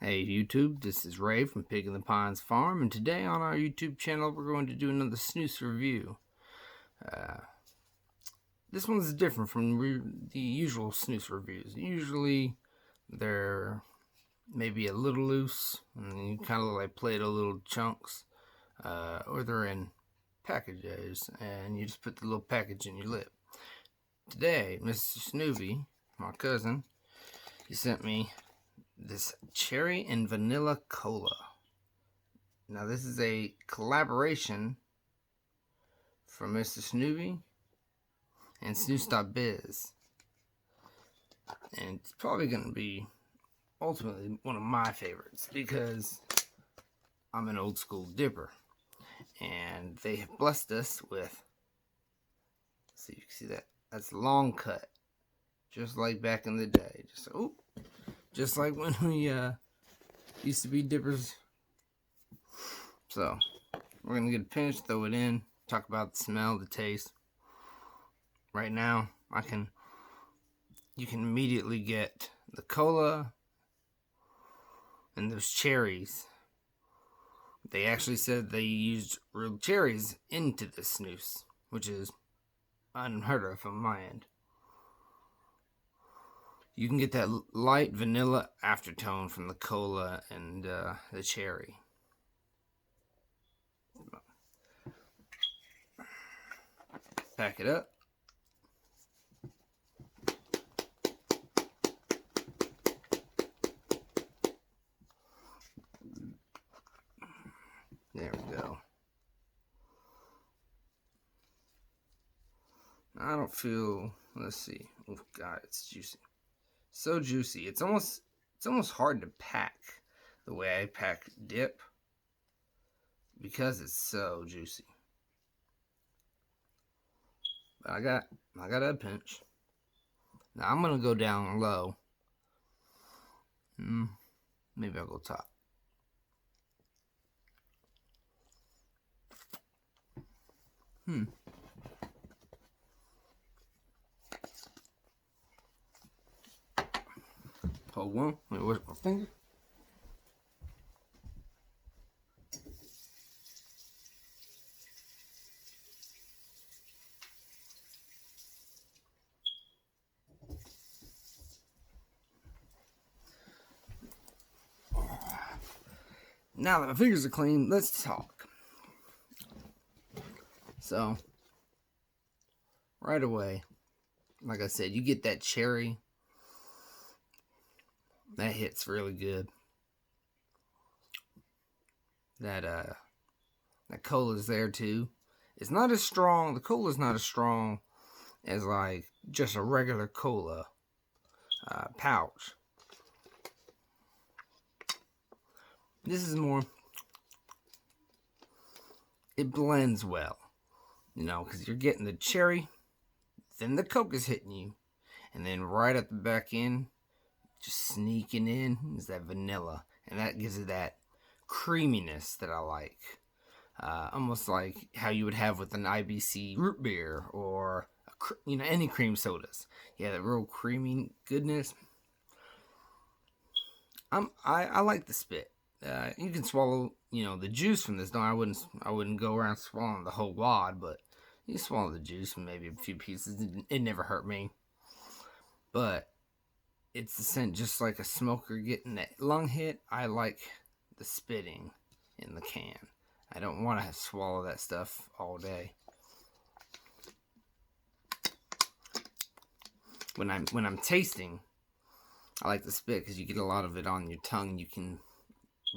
Hey YouTube, this is Ray from Pig in the Pines Farm, and today on our YouTube channel we're going to do another snus review. This one's different from the usual snus reviews. Usually they're maybe a little loose, and you kind of like play it in little chunks, or they're in packages, and you just put the little package in your lip. Today, Mr. Snubie, my cousin, he sent me this cherry and vanilla cola. Now this is a collaboration from Mr. Snubie and snus.biz, and it's probably going to be ultimately one of my favorites because I'm an old school dipper, and they have blessed us with, so you can see that's long cut, just like back in the day. Just like when we used to be dippers. So we're gonna get a pinch, throw it in, talk about the smell, the taste. Right now, you can immediately get the cola and those cherries. They actually said they used real cherries into the snus, which is unheard of on my end. You can get that light vanilla aftertone from the cola and the cherry. Pack it up. There we go. I don't feel, let's see. Oh God, it's juicy. So juicy. It's almost hard to pack the way I pack dip because it's so juicy. But I got a pinch. Now I'm gonna go down low. Maybe I'll go top. Hold one. Wait, where's my finger? Now that my fingers are clean, let's talk. So, right away, like I said, you get that cherry. That hits really good. That cola's there too. It's not as strong. The cola's not as strong as like just a regular cola pouch. This is more, it blends well, you know, because you're getting the cherry, then the Coke is hitting you, and then right at the back end, just sneaking in, is that vanilla, and that gives it that creaminess that I like. Almost like how you would have with an IBC root beer or any cream sodas. Yeah, that real creamy goodness. I like the spit. You can swallow, the juice from this. No, I wouldn't go around swallowing the whole wad, but you swallow the juice and maybe a few pieces. It never hurt me. But it's the scent, just like a smoker getting that lung hit. I like the spitting in the can. I don't want to swallow that stuff all day. When I'm tasting, I like the spit because you get a lot of it on your tongue. You can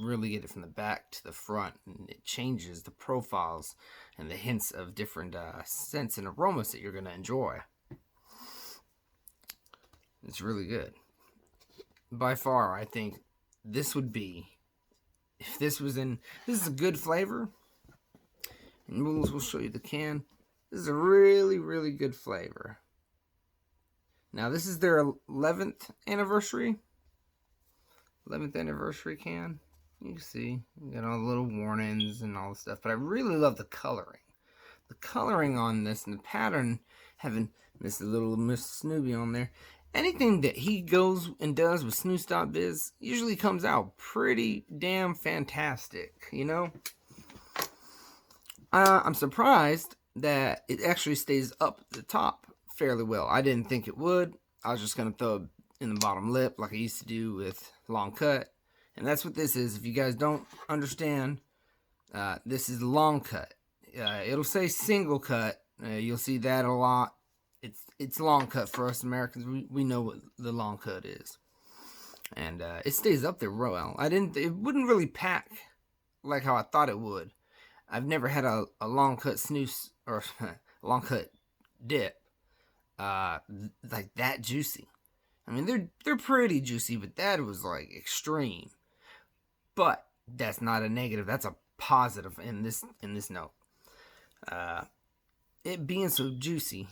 really get it from the back to the front, and it changes the profiles and the hints of different scents and aromas that you're going to enjoy. It's really good. By far, I think this would be, if this was in, this is a good flavor, and we'll show you the can. This is a really, really good flavor. Now, this is their 11th anniversary can. You can see, you got all the little warnings and all the stuff, but I really love the coloring. The coloring on this and the pattern, having Miss Snubie on there, anything that he goes and does with snus.biz usually comes out pretty damn fantastic, you know? I'm surprised that it actually stays up the top fairly well. I didn't think it would. I was just going to throw it in the bottom lip like I used to do with long cut. And that's what this is. If you guys don't understand, this is long cut. It'll say single cut. You'll see that a lot. It's long cut for us Americans. We know what the long cut is. And it stays up there well. It wouldn't really pack like how I thought it would. I've never had a long cut snus or long cut dip like that juicy. I mean, they're pretty juicy, but that was like extreme. But that's not a negative. That's a positive in this note. It being so juicy,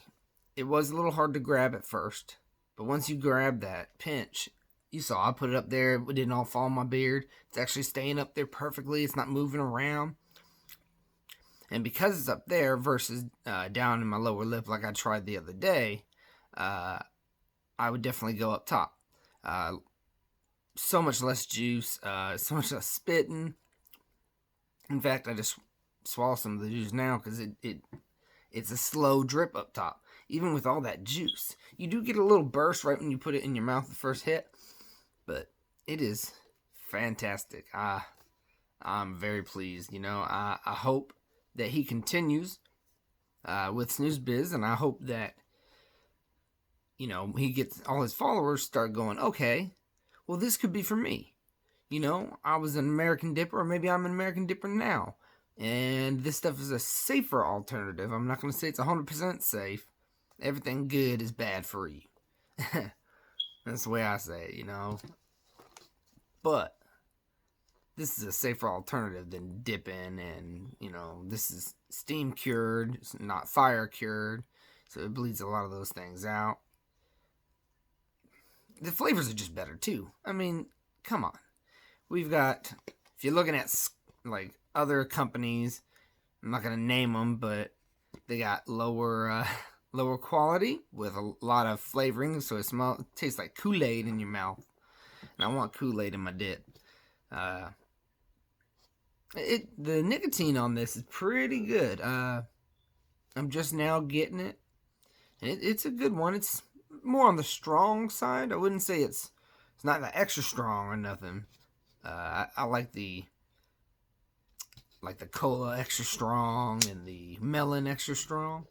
it was a little hard to grab at first, but once you grab that pinch, you saw I put it up there. It didn't all fall on my beard. It's actually staying up there perfectly. It's not moving around. And because it's up there versus down in my lower lip like I tried the other day, I would definitely go up top. So much less juice, so much less spitting. In fact, I just swallow some of the juice now because it's a slow drip up top. Even with all that juice, you do get a little burst right when you put it in your mouth the first hit, but it is fantastic. I'm very pleased. You know, I hope that he continues with Snooze Biz, and I hope that, you know, he gets all his followers start going, okay, well, this could be for me. You know, I was an American Dipper, or maybe I'm an American Dipper now, and this stuff is a safer alternative. I'm not going to say it's 100% safe. Everything good is bad for you. That's the way I say it, you know. But this is a safer alternative than dipping, and, you know, this is steam cured, it's not fire cured, so it bleeds a lot of those things out. The flavors are just better, too. I mean, come on. We've got, if you're looking at, like, other companies, I'm not going to name them, but they got lower quality with a lot of flavoring, so it tastes like Kool-Aid in your mouth. And I want Kool-Aid in my dip. The nicotine on this is pretty good. I'm just now getting it. It's a good one. It's more on the strong side. I wouldn't say it's not that extra strong or nothing. I like the cola extra strong and the melon extra strong.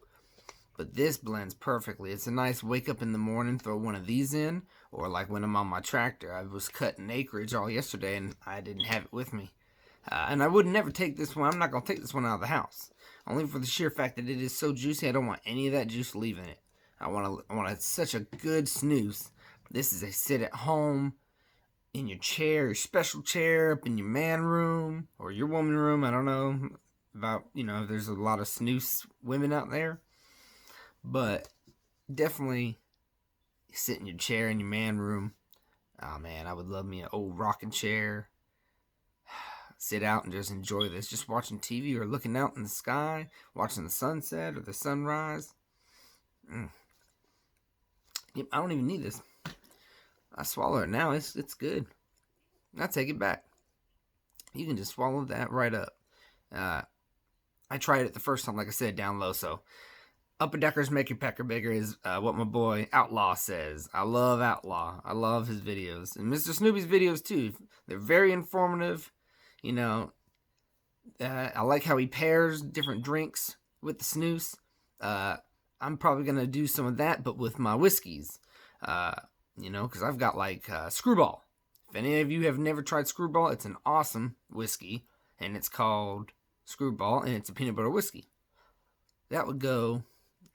But this blends perfectly. It's a nice wake up in the morning, throw one of these in. Or like when I'm on my tractor. I was cutting acreage all yesterday and I didn't have it with me. And I would never take this one. I'm not going to take this one out of the house. Only for the sheer fact that it is so juicy. I don't want any of that juice leaving it. I want such a good snooze. This is a sit at home, in your chair, your special chair, up in your man room, or your woman room. I don't know about, you know, there's a lot of snooze women out there. But definitely sit in your chair in your man room. Oh man, I would love me an old rocking chair. Sit out and just enjoy this. Just watching TV or looking out in the sky, watching the sunset or the sunrise. I don't even need this. I swallow it now. It's good. I take it back. You can just swallow that right up. I tried it the first time, like I said, down low. So Upper Deckers Make Your Pecker Bigger is what my boy Outlaw says. I love Outlaw. I love his videos. And Mr. Snoopy's videos, too. They're very informative. You know, I like how he pairs different drinks with the snooze. I'm probably going to do some of that, but with my whiskeys. You know, because I've got like Screwball. If any of you have never tried Screwball, it's an awesome whiskey. And it's called Screwball, and it's a peanut butter whiskey. That would go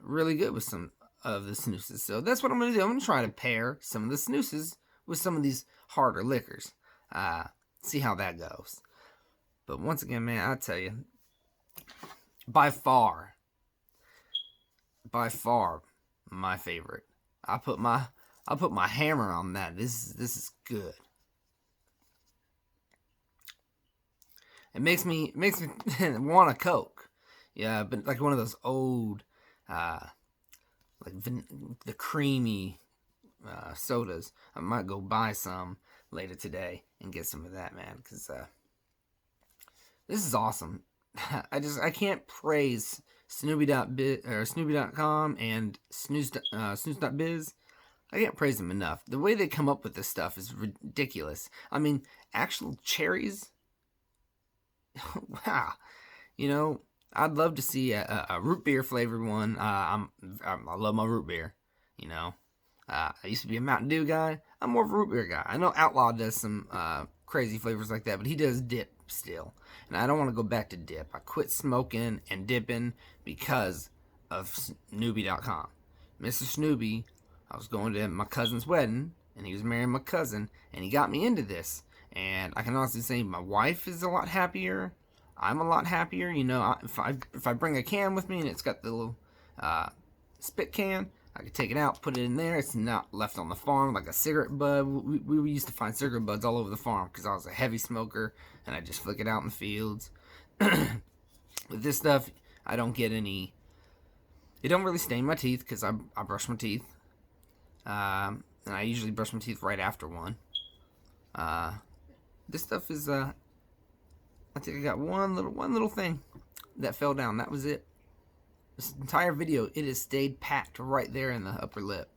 really good with some of the snoozes. So that's what I'm going to do. I'm going to try to pair some of the snoozes with some of these harder liquors. See how that goes. But once again, man, I tell you, by far, my favorite. I'll put my hammer on that. This is good. It makes me want a Coke. Yeah, but like one of those old, like the creamy sodas. I might go buy some later today and get some of that, man, because this is awesome. I can't praise Snoopy.com and snus.biz. I can't praise them enough. The way they come up with this stuff is ridiculous. I mean, actual cherries. Wow. You know, I'd love to see a root beer flavored one. I love my root beer. You know, I used to be a Mountain Dew guy. I'm more of a root beer guy. I know Outlaw does some crazy flavors like that, but he does dip still. And I don't want to go back to dip. I quit smoking and dipping because of snubie.com. Mr. Snubie, I was going to my cousin's wedding, and he was marrying my cousin, and he got me into this. And I can honestly say my wife is a lot happier. I'm a lot happier. You know, if I bring a can with me and it's got the little spit can, I can take it out, put it in there. It's not left on the farm like a cigarette bud. We used to find cigarette buds all over the farm because I was a heavy smoker, and I just flick it out in the fields. With this stuff, I don't get any. It don't really stain my teeth because I brush my teeth, and I usually brush my teeth right after one. This stuff is I think I got one little thing that fell down. That was it. This entire video, it has stayed packed right there in the upper lip.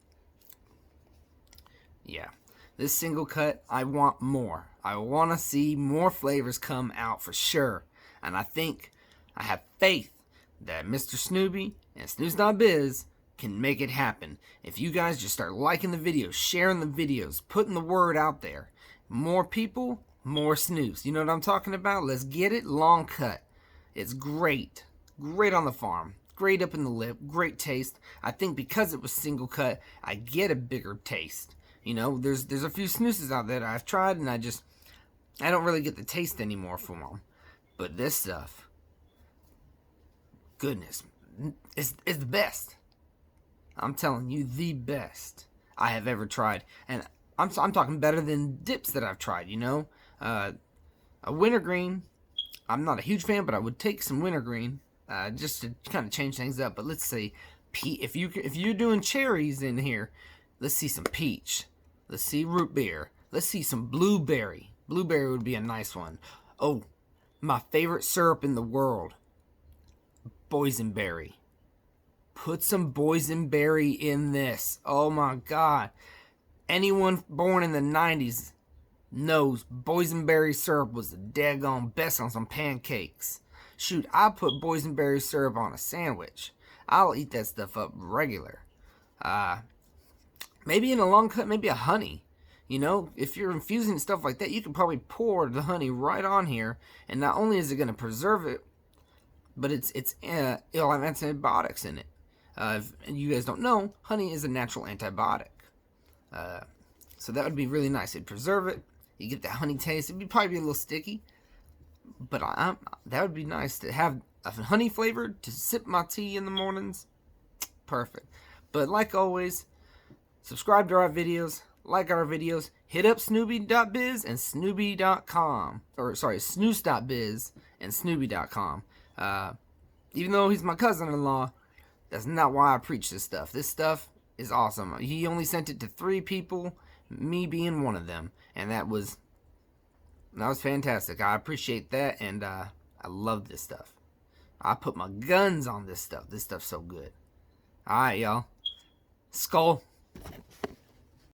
Yeah. This single cut, I want more. I want to see more flavors come out for sure. And I think, I have faith that Mr. Snubie and snus.biz can make it happen. If you guys just start liking the videos, sharing the videos, putting the word out there, more people, more snus. You know what I'm talking about? Let's get it. Long cut. It's great. Great on the farm. Great up in the lip. Great taste. I think because it was single cut, I get a bigger taste. You know, there's a few snoozes out there that I've tried, and I don't really get the taste anymore from them. But this stuff, goodness, it's the best. I'm telling you, the best I have ever tried. And I'm talking better than dips that I've tried, you know. A wintergreen, I'm not a huge fan, but I would take some wintergreen just to kind of change things up. But let's say, if you're doing cherries in here, let's see some peach. Let's see root beer. Let's see some blueberry. Blueberry would be a nice one. Oh, my favorite syrup in the world, boysenberry. Put some boysenberry in this. Oh my God. Anyone born in the 90s knows boysenberry syrup was the daggone best on some pancakes. Shoot, I put boysenberry syrup on a sandwich. I'll eat that stuff up regular. Maybe in a long cut, maybe a honey. You know, if you're infusing stuff like that, you can probably pour the honey right on here, and not only is it going to preserve it, but it'll have antibiotics in it. If you guys don't know, honey is a natural antibiotic. So that would be really nice. It'd preserve it. You get that honey taste. It'd probably be a little sticky, but that would be nice to have a honey flavored to sip my tea in the mornings. Perfect. But like always, subscribe to our videos, like our videos, hit up snubie.biz and snubie.com, or sorry, snus.biz and snubie.com. Even though he's my cousin-in-law, that's not why I preach this stuff. This stuff is awesome. He only sent it to 3 people, me being one of them, and that was fantastic. I appreciate that, and I love this stuff. I put my guns on this stuff. This stuff's so good. All right, y'all. Skull.